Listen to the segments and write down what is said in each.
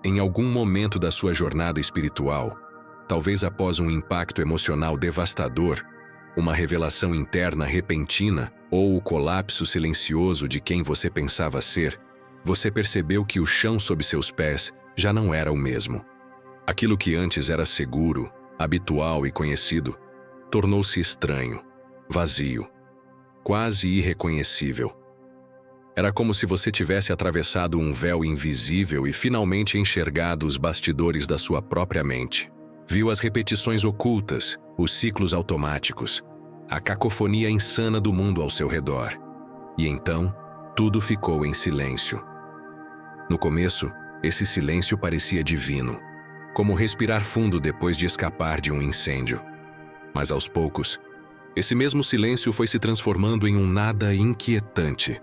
Em algum momento da sua jornada espiritual, talvez após um impacto emocional devastador, uma revelação interna repentina ou o colapso silencioso de quem você pensava ser, você percebeu que o chão sob seus pés já não era o mesmo. Aquilo que antes era seguro, habitual e conhecido, tornou-se estranho, vazio, quase irreconhecível. Era como se você tivesse atravessado um véu invisível e finalmente enxergado os bastidores da sua própria mente. Viu as repetições ocultas, os ciclos automáticos, a cacofonia insana do mundo ao seu redor. E então, tudo ficou em silêncio. No começo, esse silêncio parecia divino, como respirar fundo depois de escapar de um incêndio. Mas aos poucos, esse mesmo silêncio foi se transformando em um nada inquietante.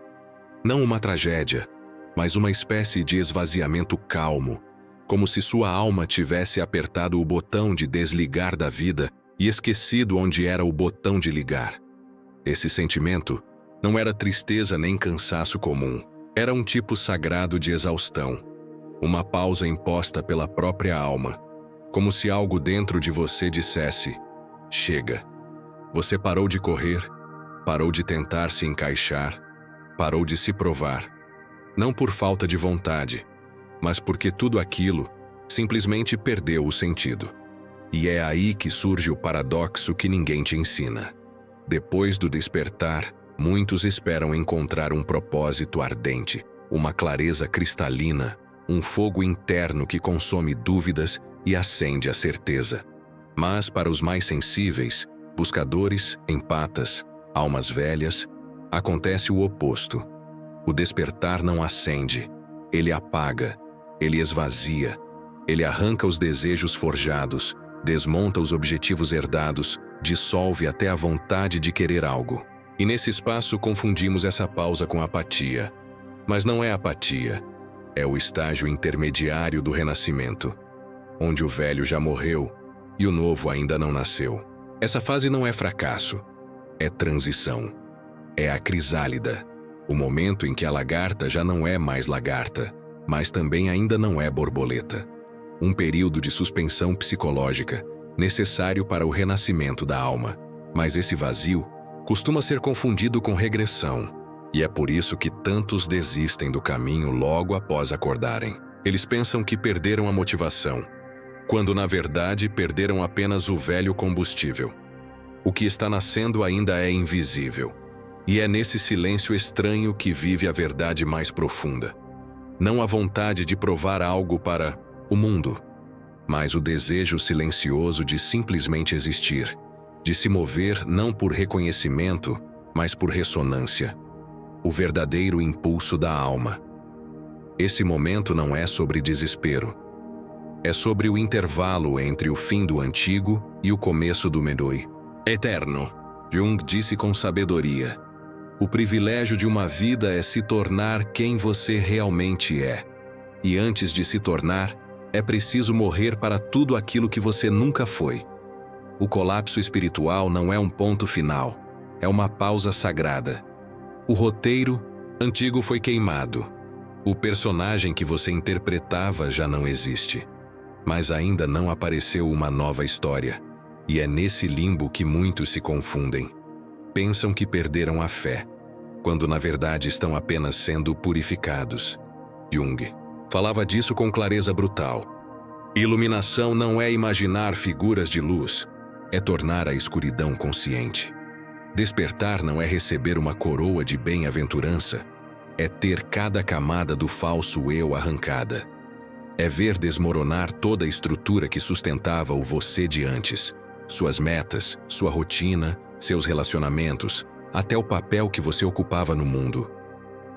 Não uma tragédia, mas uma espécie de esvaziamento calmo, como se sua alma tivesse apertado o botão de desligar da vida e esquecido onde era o botão de ligar. Esse sentimento não era tristeza nem cansaço comum, era um tipo sagrado de exaustão, uma pausa imposta pela própria alma, como se algo dentro de você dissesse: chega. Você parou de correr, parou de tentar se encaixar, parou de se provar, não por falta de vontade, mas porque tudo aquilo simplesmente perdeu o sentido. E é aí que surge o paradoxo que ninguém te ensina. Depois do despertar, muitos esperam encontrar um propósito ardente, uma clareza cristalina, um fogo interno que consome dúvidas e acende a certeza. Mas para os mais sensíveis, buscadores, empatas, almas velhas, acontece o oposto. O despertar não acende, ele apaga, ele esvazia, ele arranca os desejos forjados, desmonta os objetivos herdados, dissolve até a vontade de querer algo. E nesse espaço confundimos essa pausa com apatia. Mas não é apatia, é o estágio intermediário do renascimento, onde o velho já morreu e o novo ainda não nasceu. Essa fase não é fracasso, é transição. É a crisálida, o momento em que a lagarta já não é mais lagarta, mas também ainda não é borboleta. Um período de suspensão psicológica, necessário para o renascimento da alma. Mas esse vazio costuma ser confundido com regressão, e é por isso que tantos desistem do caminho logo após acordarem. Eles pensam que perderam a motivação, quando na verdade perderam apenas o velho combustível. O que está nascendo ainda é invisível. E é nesse silêncio estranho que vive a verdade mais profunda. Não a vontade de provar algo para o mundo, mas o desejo silencioso de simplesmente existir, de se mover não por reconhecimento, mas por ressonância. O verdadeiro impulso da alma. Esse momento não é sobre desespero. É sobre o intervalo entre o fim do antigo e o começo do Medoi. Eterno, Jung disse com sabedoria. O privilégio de uma vida é se tornar quem você realmente é. E antes de se tornar, é preciso morrer para tudo aquilo que você nunca foi. O colapso espiritual não é um ponto final, é uma pausa sagrada. O roteiro antigo foi queimado. O personagem que você interpretava já não existe. Mas ainda não apareceu uma nova história. E é nesse limbo que muitos se confundem. Pensam que perderam a fé, quando na verdade estão apenas sendo purificados. Jung falava disso com clareza brutal. Iluminação não é imaginar figuras de luz, é tornar a escuridão consciente. Despertar não é receber uma coroa de bem-aventurança, é ter cada camada do falso eu arrancada. É ver desmoronar toda a estrutura que sustentava o você de antes, suas metas, sua rotina, seus relacionamentos, até o papel que você ocupava no mundo.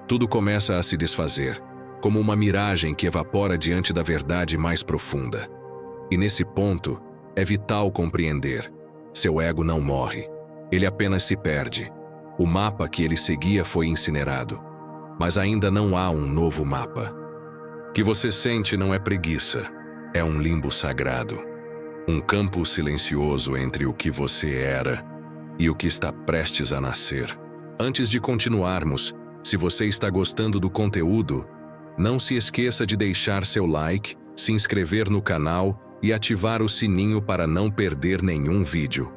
Tudo começa a se desfazer, como uma miragem que evapora diante da verdade mais profunda. E nesse ponto, é vital compreender: seu ego não morre, ele apenas se perde. O mapa que ele seguia foi incinerado, mas ainda não há um novo mapa. O que você sente não é preguiça, é um limbo sagrado. Um campo silencioso entre o que você era e o que está prestes a nascer. Antes de continuarmos, se você está gostando do conteúdo, não se esqueça de deixar seu like, se inscrever no canal e ativar o sininho para não perder nenhum vídeo.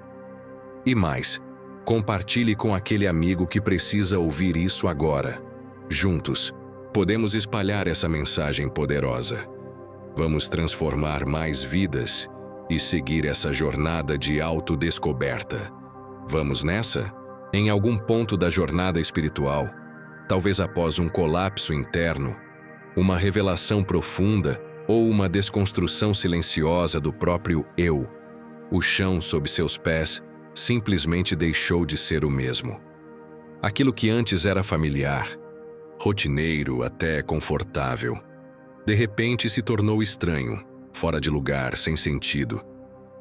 E mais, compartilhe com aquele amigo que precisa ouvir isso agora. Juntos, podemos espalhar essa mensagem poderosa. Vamos transformar mais vidas e seguir essa jornada de autodescoberta. Vamos nessa? Em algum ponto da jornada espiritual, talvez após um colapso interno, uma revelação profunda ou uma desconstrução silenciosa do próprio eu, o chão sob seus pés simplesmente deixou de ser o mesmo. Aquilo que antes era familiar, rotineiro, até confortável, de repente se tornou estranho, fora de lugar, sem sentido.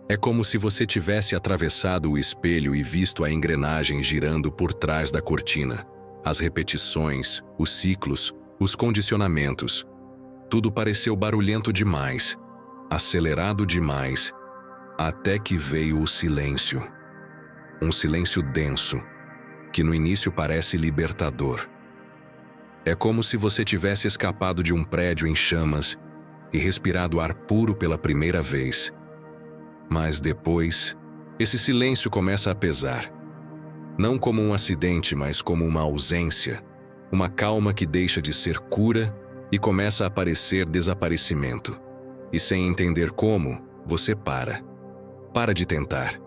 É como se você tivesse atravessado o espelho e visto a engrenagem girando por trás da cortina. As repetições, os ciclos, os condicionamentos. Tudo pareceu barulhento demais, acelerado demais, até que veio o silêncio. Um silêncio denso, que no início parece libertador. É como se você tivesse escapado de um prédio em chamas e respirado ar puro pela primeira vez. Mas depois, esse silêncio começa a pesar. Não como um acidente, mas como uma ausência, uma calma que deixa de ser cura e começa a parecer desaparecimento. E sem entender como, você para. Para de tentar.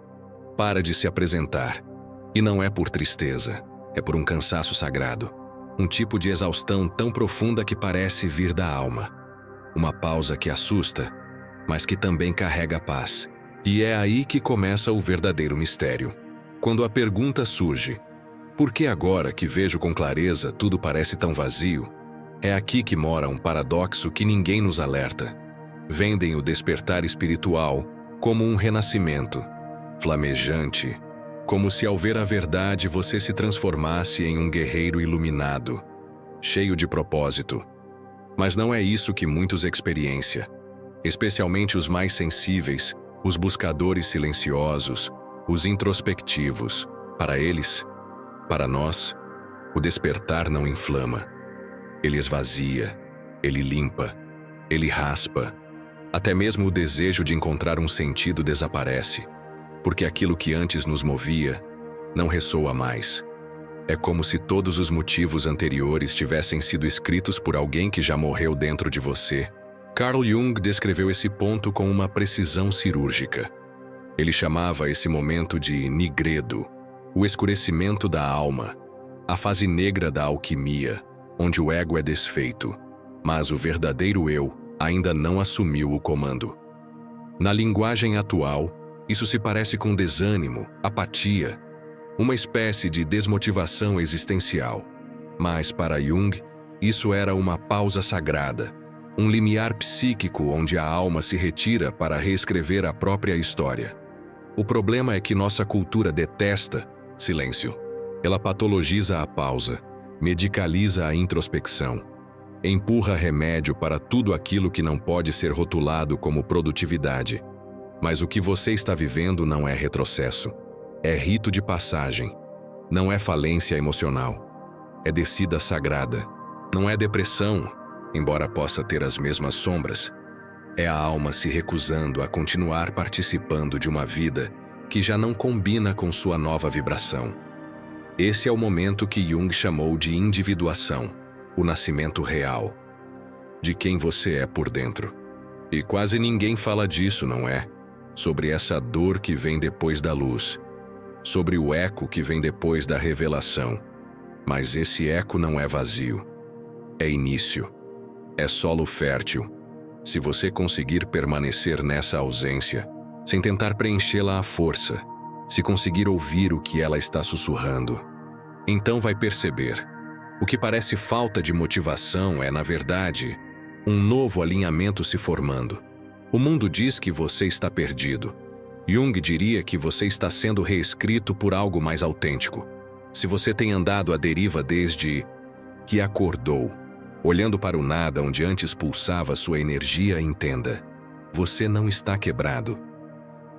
Para de se apresentar. E não é por tristeza, é por um cansaço sagrado. Um tipo de exaustão tão profunda que parece vir da alma. Uma pausa que assusta, mas que também carrega paz. E é aí que começa o verdadeiro mistério. Quando a pergunta surge, por que agora que vejo com clareza tudo parece tão vazio? É aqui que mora um paradoxo que ninguém nos alerta. Vendem o despertar espiritual como um renascimento, flamejante, como se ao ver a verdade você se transformasse em um guerreiro iluminado, cheio de propósito. Mas não é isso que muitos experienciam, especialmente os mais sensíveis, os buscadores silenciosos, os introspectivos. Para eles, para nós, o despertar não inflama. Ele esvazia, ele limpa, ele raspa. Até mesmo o desejo de encontrar um sentido desaparece, porque aquilo que antes nos movia não ressoa mais. É como se todos os motivos anteriores tivessem sido escritos por alguém que já morreu dentro de você. Carl Jung descreveu esse ponto com uma precisão cirúrgica. Ele chamava esse momento de nigredo, o escurecimento da alma, a fase negra da alquimia, onde o ego é desfeito, mas o verdadeiro eu ainda não assumiu o comando. Na linguagem atual, isso se parece com desânimo, apatia, uma espécie de desmotivação existencial. Mas para Jung, isso era uma pausa sagrada, um limiar psíquico onde a alma se retira para reescrever a própria história. O problema é que nossa cultura detesta silêncio. Ela patologiza a pausa, medicaliza a introspecção, empurra remédio para tudo aquilo que não pode ser rotulado como produtividade. Mas o que você está vivendo não é retrocesso, é rito de passagem, não é falência emocional, é descida sagrada, não é depressão, embora possa ter as mesmas sombras. É a alma se recusando a continuar participando de uma vida que já não combina com sua nova vibração. Esse é o momento que Jung chamou de individuação, o nascimento real, de quem você é por dentro. E quase ninguém fala disso, não é? Sobre essa dor que vem depois da luz, sobre o eco que vem depois da revelação. Mas esse eco não é vazio, é início, é solo fértil. Se você conseguir permanecer nessa ausência, sem tentar preenchê-la à força, se conseguir ouvir o que ela está sussurrando, então vai perceber. O que parece falta de motivação é, na verdade, um novo alinhamento se formando. O mundo diz que você está perdido. Jung diria que você está sendo reescrito por algo mais autêntico. Se você tem andado à deriva desde que acordou, olhando para o nada onde antes pulsava sua energia, entenda. Você não está quebrado.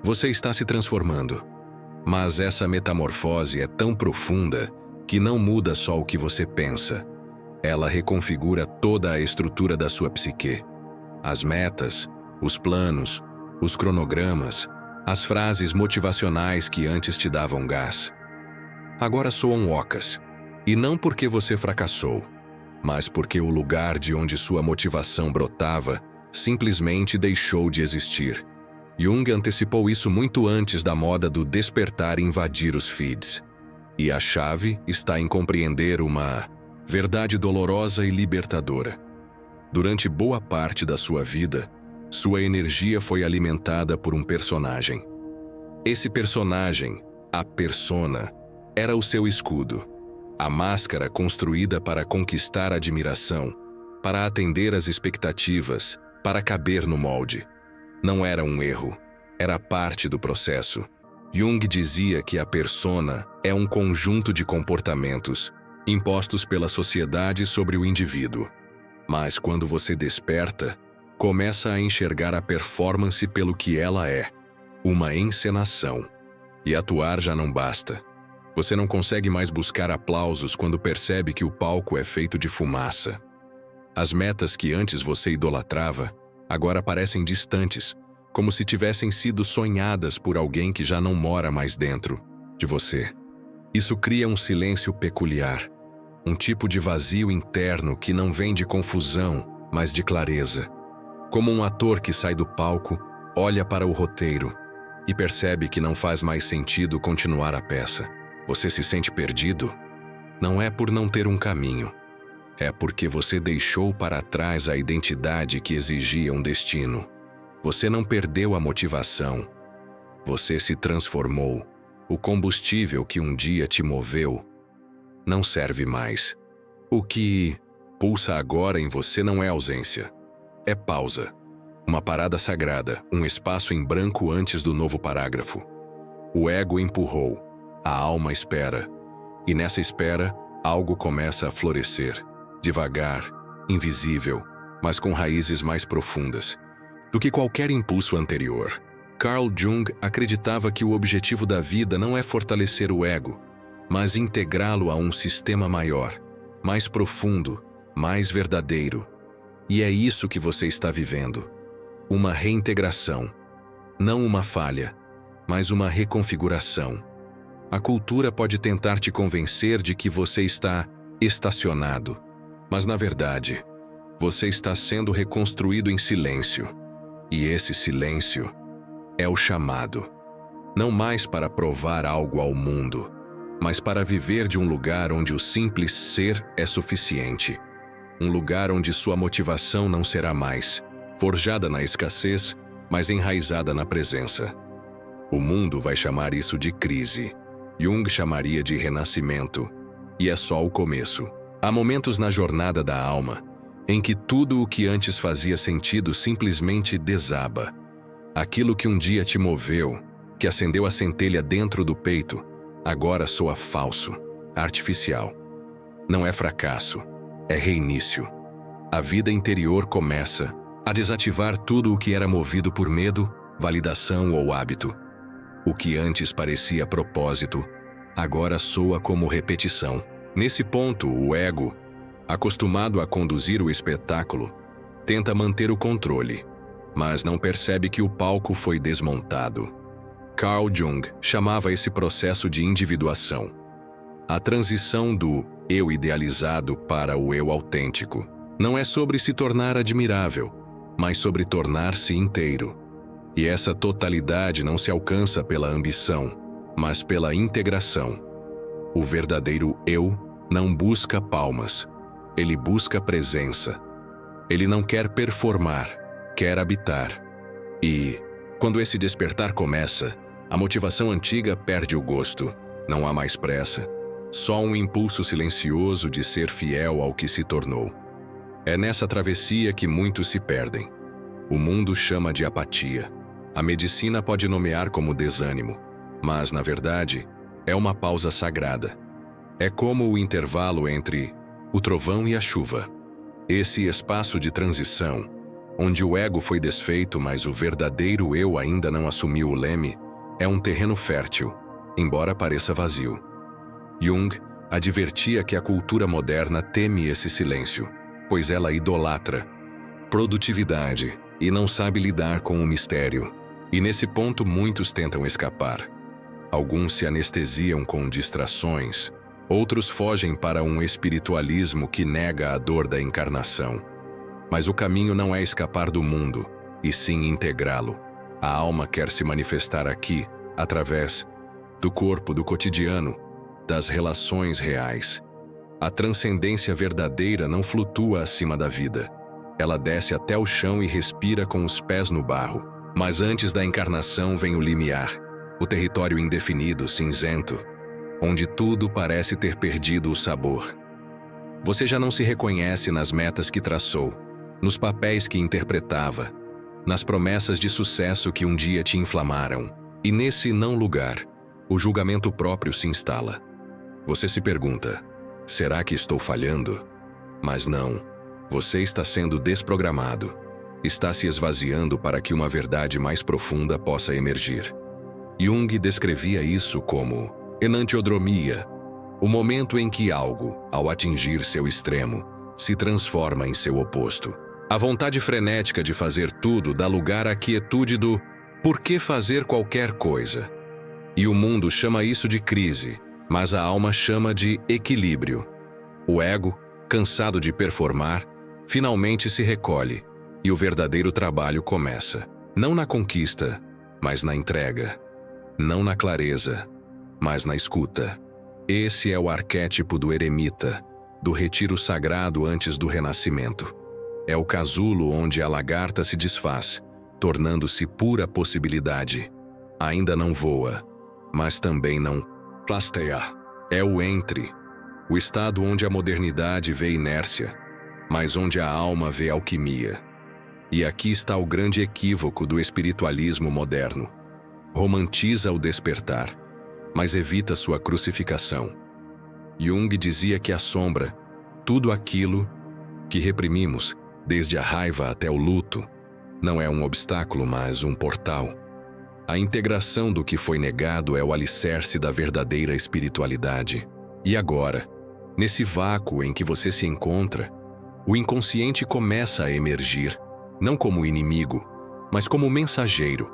Você está se transformando. Mas essa metamorfose é tão profunda que não muda só o que você pensa. Ela reconfigura toda a estrutura da sua psique. As metas, os planos, os cronogramas, as frases motivacionais que antes te davam gás. Agora soam ocas, e não porque você fracassou, mas porque o lugar de onde sua motivação brotava simplesmente deixou de existir. Jung antecipou isso muito antes da moda do despertar invadir os feeds. E a chave está em compreender uma verdade dolorosa e libertadora. Durante boa parte da sua vida, sua energia foi alimentada por um personagem. Esse personagem, a persona, era o seu escudo, a máscara construída para conquistar a admiração, para atender às expectativas, para caber no molde. Não era um erro, era parte do processo. Jung dizia que a persona é um conjunto de comportamentos impostos pela sociedade sobre o indivíduo. Mas quando você desperta, começa a enxergar a performance pelo que ela é, uma encenação. E atuar já não basta. Você não consegue mais buscar aplausos quando percebe que o palco é feito de fumaça. As metas que antes você idolatrava, agora parecem distantes, como se tivessem sido sonhadas por alguém que já não mora mais dentro de você. Isso cria um silêncio peculiar, um tipo de vazio interno que não vem de confusão, mas de clareza. Como um ator que sai do palco, olha para o roteiro e percebe que não faz mais sentido continuar a peça. Você se sente perdido? Não é por não ter um caminho. É porque você deixou para trás a identidade que exigia um destino. Você não perdeu a motivação. Você se transformou. O combustível que um dia te moveu não serve mais. O que pulsa agora em você não é ausência. É pausa. Uma parada sagrada, um espaço em branco antes do novo parágrafo. O ego empurrou. A alma espera. E nessa espera, algo começa a florescer. Devagar, invisível, mas com raízes mais profundas do que qualquer impulso anterior. Carl Jung acreditava que o objetivo da vida não é fortalecer o ego, mas integrá-lo a um sistema maior, mais profundo, mais verdadeiro. E é isso que você está vivendo. Uma reintegração. Não uma falha, mas uma reconfiguração. A cultura pode tentar te convencer de que você está estacionado, mas na verdade, você está sendo reconstruído em silêncio. E esse silêncio é o chamado. Não mais para provar algo ao mundo, mas para viver de um lugar onde o simples ser é suficiente. Um lugar onde sua motivação não será mais forjada na escassez, mas enraizada na presença. O mundo vai chamar isso de crise. Jung chamaria de renascimento. E é só o começo. Há momentos na jornada da alma em que tudo o que antes fazia sentido simplesmente desaba. Aquilo que um dia te moveu, que acendeu a centelha dentro do peito, agora soa falso, artificial. Não é fracasso, é reinício. A vida interior começa a desativar tudo o que era movido por medo, validação ou hábito. O que antes parecia propósito, agora soa como repetição. Nesse ponto, o ego, acostumado a conduzir o espetáculo, tenta manter o controle, mas não percebe que o palco foi desmontado. Carl Jung chamava esse processo de individuação. A transição do eu idealizado para o eu autêntico não é sobre se tornar admirável, mas sobre tornar-se inteiro. E essa totalidade não se alcança pela ambição, mas pela integração. O verdadeiro eu não busca palmas, ele busca presença. Ele não quer performar, quer habitar. E, quando esse despertar começa, a motivação antiga perde o gosto. Não há mais pressa, só um impulso silencioso de ser fiel ao que se tornou. É nessa travessia que muitos se perdem. O mundo chama de apatia. A medicina pode nomear como desânimo, mas, na verdade, é uma pausa sagrada. É como o intervalo entre o trovão e a chuva. Esse espaço de transição, onde o ego foi desfeito, mas o verdadeiro eu ainda não assumiu o leme, é um terreno fértil, embora pareça vazio. Jung advertia que a cultura moderna teme esse silêncio, pois ela idolatra produtividade e não sabe lidar com o mistério. E nesse ponto muitos tentam escapar. Alguns se anestesiam com distrações, outros fogem para um espiritualismo que nega a dor da encarnação. Mas o caminho não é escapar do mundo, e sim integrá-lo. A alma quer se manifestar aqui, através do corpo, do cotidiano, das relações reais. A transcendência verdadeira não flutua acima da vida. Ela desce até o chão e respira com os pés no barro. Mas antes da encarnação vem o limiar, o território indefinido, cinzento, onde tudo parece ter perdido o sabor. Você já não se reconhece nas metas que traçou, nos papéis que interpretava, nas promessas de sucesso que um dia te inflamaram. E nesse não lugar, o julgamento próprio se instala. Você se pergunta, será que estou falhando? Mas não, você está sendo desprogramado. Está se esvaziando para que uma verdade mais profunda possa emergir. Jung descrevia isso como enantiodromia, o momento em que algo, ao atingir seu extremo, se transforma em seu oposto. A vontade frenética de fazer tudo dá lugar à quietude do por que fazer qualquer coisa. E o mundo chama isso de crise, mas a alma chama de equilíbrio. O ego, cansado de performar, finalmente se recolhe, e o verdadeiro trabalho começa. Não na conquista, mas na entrega. Não na clareza, mas na escuta. Esse é o arquétipo do eremita, do retiro sagrado antes do renascimento. É o casulo onde a lagarta se desfaz, tornando-se pura possibilidade. Ainda não voa, mas também não plasteia. É o entre, o estado onde a modernidade vê inércia, mas onde a alma vê alquimia. E aqui está o grande equívoco do espiritualismo moderno. Romantiza o despertar, mas evita sua crucificação. Jung dizia que a sombra, tudo aquilo que reprimimos, desde a raiva até o luto, não é um obstáculo, mas um portal. A integração do que foi negado é o alicerce da verdadeira espiritualidade. E agora, nesse vácuo em que você se encontra, o inconsciente começa a emergir, não como inimigo, mas como mensageiro.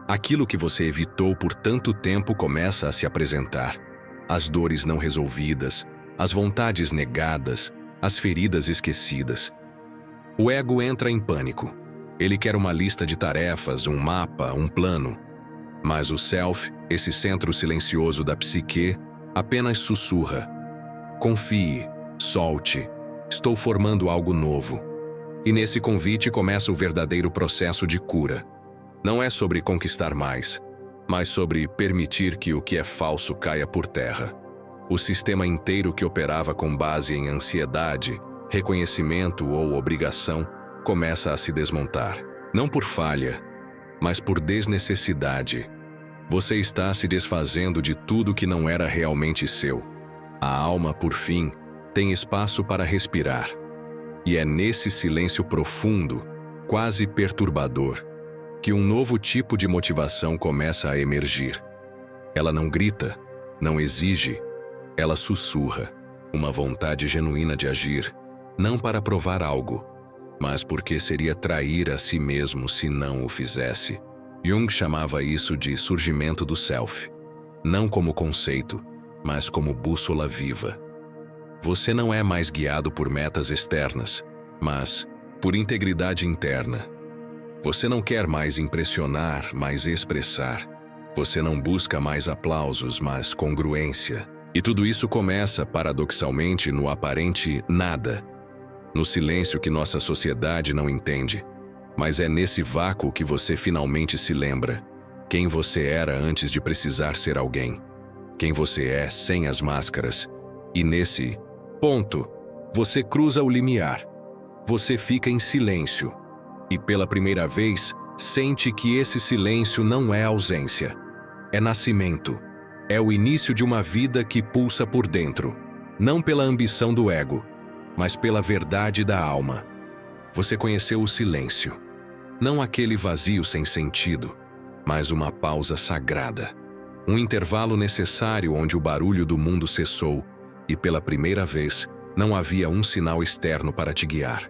Aquilo que você evitou por tanto tempo começa a se apresentar. As dores não resolvidas, as vontades negadas, as feridas esquecidas. O ego entra em pânico. Ele quer uma lista de tarefas, um mapa, um plano. Mas o self, esse centro silencioso da psique, apenas sussurra. Confie, solte, estou formando algo novo. E nesse convite começa o verdadeiro processo de cura. Não é sobre conquistar mais, mas sobre permitir que o que é falso caia por terra. O sistema inteiro que operava com base em ansiedade, reconhecimento ou obrigação começa a se desmontar. Não por falha, mas por desnecessidade. Você está se desfazendo de tudo que não era realmente seu. A alma, por fim, tem espaço para respirar. E é nesse silêncio profundo, quase perturbador, que um novo tipo de motivação começa a emergir. Ela não grita, não exige, ela sussurra, uma vontade genuína de agir, não para provar algo, mas porque seria trair a si mesmo se não o fizesse. Jung chamava isso de surgimento do self, não como conceito, mas como bússola viva. Você não é mais guiado por metas externas, mas por integridade interna. Você não quer mais impressionar, mas expressar. Você não busca mais aplausos, mas congruência. E tudo isso começa, paradoxalmente, no aparente nada. No silêncio que nossa sociedade não entende. Mas é nesse vácuo que você finalmente se lembra quem você era antes de precisar ser alguém. Quem você é sem as máscaras. E nesse ponto, você cruza o limiar. Você fica em silêncio. E pela primeira vez, sente que esse silêncio não é ausência. É nascimento. É o início de uma vida que pulsa por dentro. Não pela ambição do ego, mas pela verdade da alma. Você conheceu o silêncio. Não aquele vazio sem sentido, mas uma pausa sagrada. Um intervalo necessário onde o barulho do mundo cessou e pela primeira vez não havia um sinal externo para te guiar.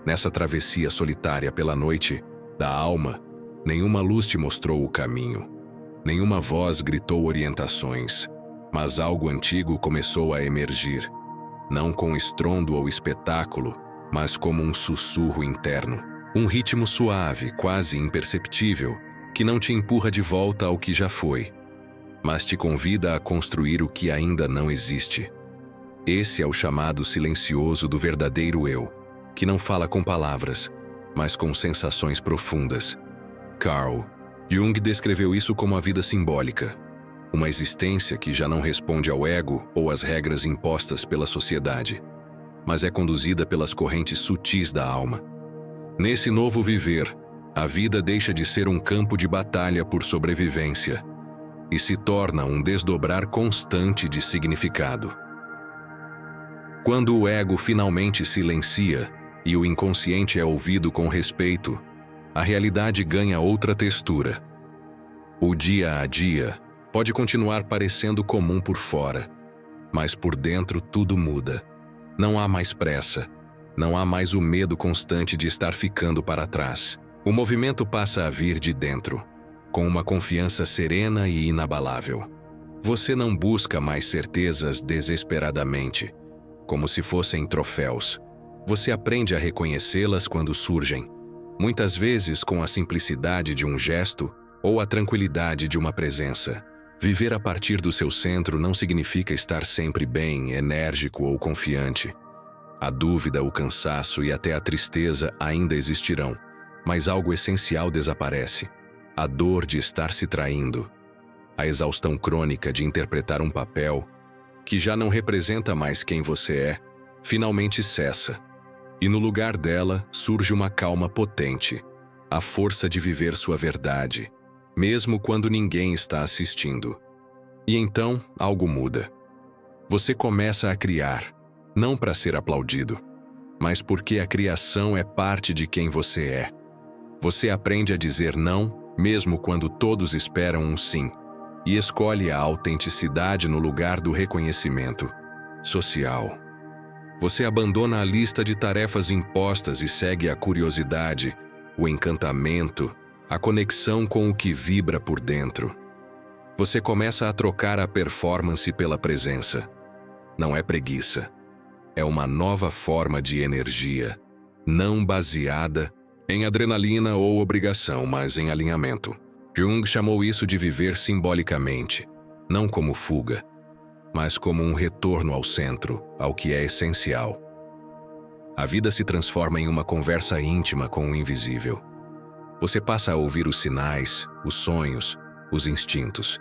Nessa travessia solitária pela noite da alma, nenhuma luz te mostrou o caminho. Nenhuma voz gritou orientações, mas algo antigo começou a emergir, não com estrondo ou espetáculo, mas como um sussurro interno. Um ritmo suave, quase imperceptível, que não te empurra de volta ao que já foi, mas te convida a construir o que ainda não existe. Esse é o chamado silencioso do verdadeiro eu, que não fala com palavras, mas com sensações profundas. Carl Jung descreveu isso como a vida simbólica, uma existência que já não responde ao ego ou às regras impostas pela sociedade, mas é conduzida pelas correntes sutis da alma. Nesse novo viver, a vida deixa de ser um campo de batalha por sobrevivência e se torna um desdobrar constante de significado. Quando o ego finalmente silencia e o inconsciente é ouvido com respeito, a realidade ganha outra textura. O dia a dia pode continuar parecendo comum por fora, mas por dentro tudo muda. Não há mais pressa, não há mais o medo constante de estar ficando para trás. O movimento passa a vir de dentro, com uma confiança serena e inabalável. Você não busca mais certezas desesperadamente, como se fossem troféus. Você aprende a reconhecê-las quando surgem, muitas vezes com a simplicidade de um gesto ou a tranquilidade de uma presença. Viver a partir do seu centro não significa estar sempre bem, enérgico ou confiante. A dúvida, o cansaço e até a tristeza ainda existirão, mas algo essencial desaparece. A dor de estar se traindo, a exaustão crônica de interpretar um papel que já não representa mais quem você é, finalmente cessa. E no lugar dela surge uma calma potente, a força de viver sua verdade, mesmo quando ninguém está assistindo. E então algo muda. Você começa a criar, não para ser aplaudido, mas porque a criação é parte de quem você é. Você aprende a dizer não, mesmo quando todos esperam um sim, e escolhe a autenticidade no lugar do reconhecimento social. Você abandona a lista de tarefas impostas e segue a curiosidade, o encantamento, a conexão com o que vibra por dentro. Você começa a trocar a performance pela presença. Não é preguiça. É uma nova forma de energia, não baseada em adrenalina ou obrigação, mas em alinhamento. Jung chamou isso de viver simbolicamente, não como fuga, mas como um retorno ao centro, ao que é essencial. A vida se transforma em uma conversa íntima com o invisível. Você passa a ouvir os sinais, os sonhos, os instintos.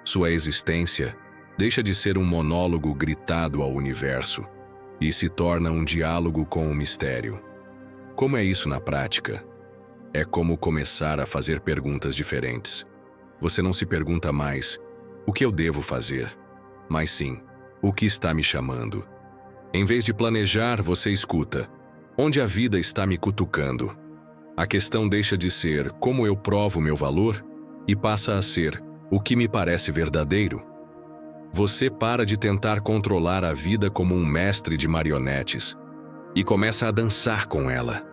Sua existência deixa de ser um monólogo gritado ao universo e se torna um diálogo com o mistério. Como é isso na prática? É como começar a fazer perguntas diferentes. Você não se pergunta mais, o que eu devo fazer? Mas sim, o que está me chamando? Em vez de planejar, você escuta, onde a vida está me cutucando? A questão deixa de ser como eu provo meu valor e passa a ser o que me parece verdadeiro. Você para de tentar controlar a vida como um mestre de marionetes e começa a dançar com ela.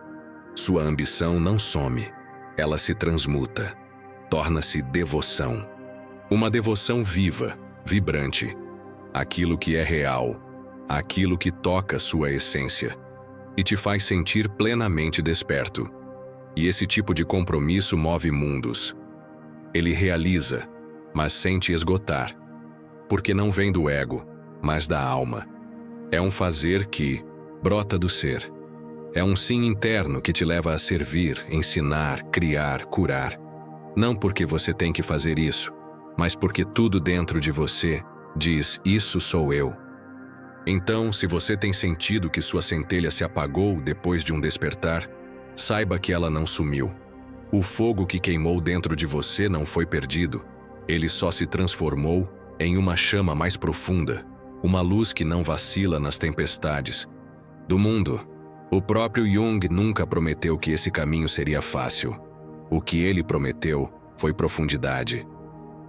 Sua ambição não some, ela se transmuta, torna-se devoção. Uma devoção viva, vibrante, aquilo que é real, aquilo que toca sua essência e te faz sentir plenamente desperto. E esse tipo de compromisso move mundos. Ele realiza, mas sem te esgotar, porque não vem do ego, mas da alma. É um fazer que brota do ser. É um sim interno que te leva a servir, ensinar, criar, curar. Não porque você tem que fazer isso, mas porque tudo dentro de você diz, isso sou eu. Então, se você tem sentido que sua centelha se apagou depois de um despertar, saiba que ela não sumiu. O fogo que queimou dentro de você não foi perdido, ele só se transformou em uma chama mais profunda, uma luz que não vacila nas tempestades do mundo. O próprio Jung nunca prometeu que esse caminho seria fácil. O que ele prometeu foi profundidade.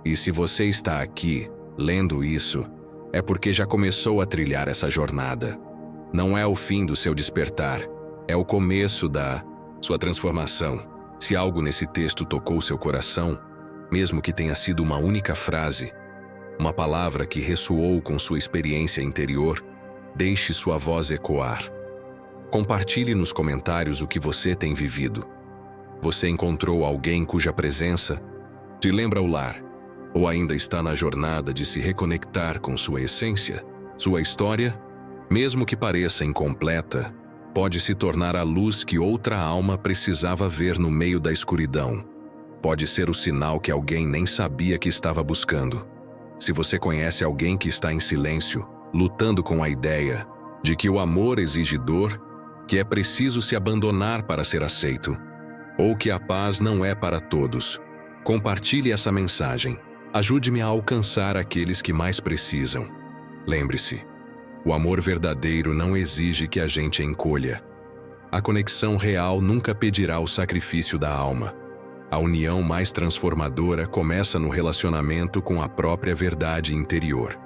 E se você está aqui, lendo isso, é porque já começou a trilhar essa jornada. Não é o fim do seu despertar, É o começo da sua transformação. Se algo nesse texto tocou seu coração, mesmo que tenha sido uma única frase, uma palavra que ressoou com sua experiência interior, deixe sua voz ecoar. Compartilhe nos comentários o que você tem vivido. Você encontrou alguém cuja presença te lembra o lar, ou ainda está na jornada de se reconectar com sua essência? Sua história, mesmo que pareça incompleta, pode se tornar a luz que outra alma precisava ver no meio da escuridão. Pode ser o sinal que alguém nem sabia que estava buscando. Se você conhece alguém que está em silêncio, lutando com a ideia de que o amor exige dor, que é preciso se abandonar para ser aceito, ou que a paz não é para todos, compartilhe essa mensagem. Ajude-me a alcançar aqueles que mais precisam. Lembre-se, o amor verdadeiro não exige que a gente encolha. A conexão real nunca pedirá o sacrifício da alma. A união mais transformadora começa no relacionamento com a própria verdade interior.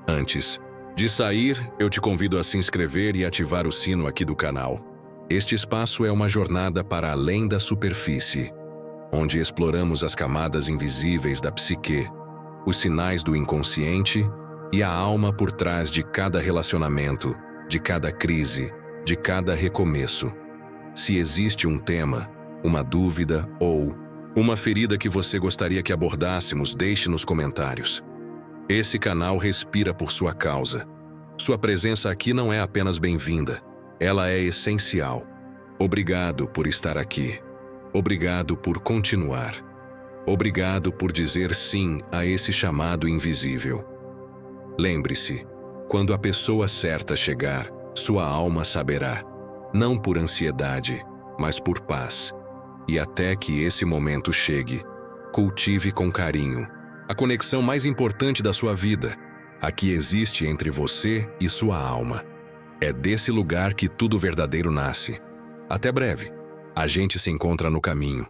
Antes de sair, eu te convido a se inscrever e ativar o sino aqui do canal. Este espaço é uma jornada para além da superfície, onde exploramos as camadas invisíveis da psique, os sinais do inconsciente e a alma por trás de cada relacionamento, de cada crise, de cada recomeço. Se existe um tema, uma dúvida ou uma ferida que você gostaria que abordássemos, deixe nos comentários. Esse canal respira por sua causa. Sua presença aqui não é apenas bem-vinda, ela é essencial. Obrigado por estar aqui. Obrigado por continuar. Obrigado por dizer sim a esse chamado invisível. Lembre-se, quando a pessoa certa chegar, sua alma saberá, não por ansiedade, mas por paz. E até que esse momento chegue, cultive com carinho a conexão mais importante da sua vida, a que existe entre você e sua alma. É desse lugar que tudo verdadeiro nasce. Até breve. A gente se encontra no caminho.